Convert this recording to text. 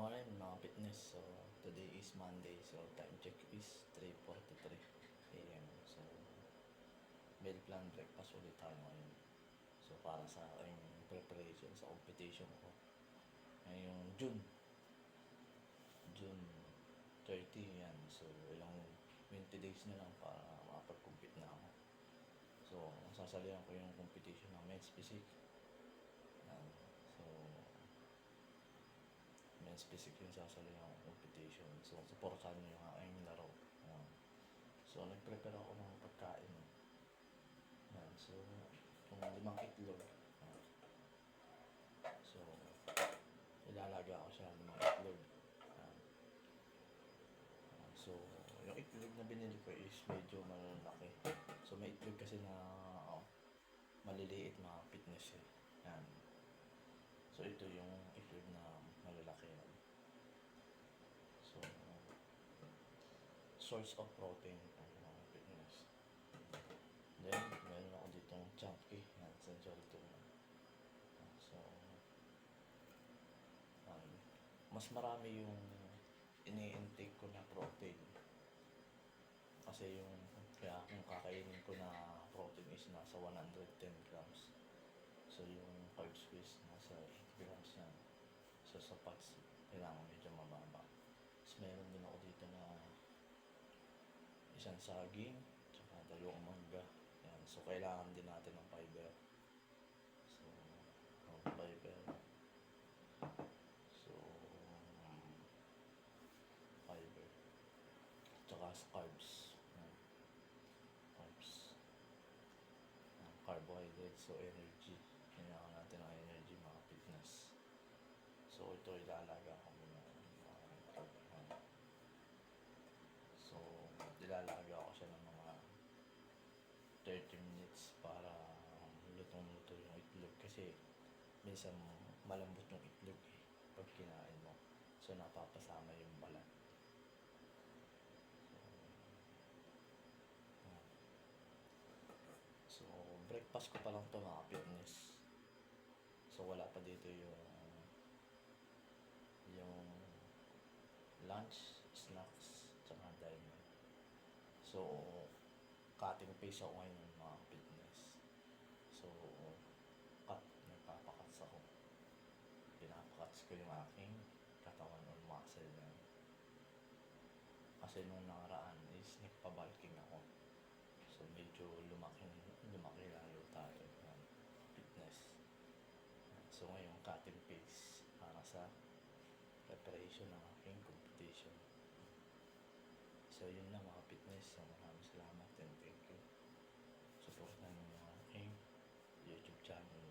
morning mga fitness. So today is Monday. So time check is 3:43 AM. So meal plan breakfast ulit tayo ngayon. So para sa aking preparation sa competition ko ngayong June 30 yan. So ilang 20 days na lang para makapag-compete na ako. So sasalihan ko yung competition ng men's physique. So men's physique yung sasalihan akong competition. So supportahan nyo yung aking laro. So nag-prepare ako ng pagkain. So yung 5 itlog. So ilalaga ko siya 5 itlog. So yung itlog na binili ko is medyo malalaki. So may itlog kasi na maliliit mga fitness eh. Yan. So ito yung itlog na malalaki. So source of protein ang mga fitness. Then meron ako ditong chunky. Yan, sensory ito. So mas marami yung ini-intake ko na protein. Kasi yung kaya kung kakainin ko na protein is nasa 110 grams. So yung carbs is nasa 8 grams yan. So sa fats, kailangan medyo mababa. So meron din ako dito na isang saging, tsaka 2 mangga. Yan. So kailangan din natin ng fiber. So fiber. So fiber. Tsaka carbs. Carbs. Carbohydrates, so energy. Kailangan natin ng energy mga fitness. So ito ilalaga ko muna. So ilalaga ko siya ng mga 30 minutes para lutong-luto yung itlog. Kasi minsan malambot yung itlog eh pag kinain mo. So napapasama yung balat. So breakfast ko pa lang ito mga fitness. So wala pa dito yung lunch, snacks, tsaka dinner. So cutting pace ako ngayon mga fitness. So nagpapakats ako. Pinapakats ko yung aking katawan or muscle na. Kasi nung nakaraan is nagpa-bulking ako. So medyo lumaki lalo tayo ng fitness. So ngayon cutting pace para sa preparation ng aking competition. So yun lang mga fitness. So maraming salamat and thank you. Supportan niyo yung aking YouTube channel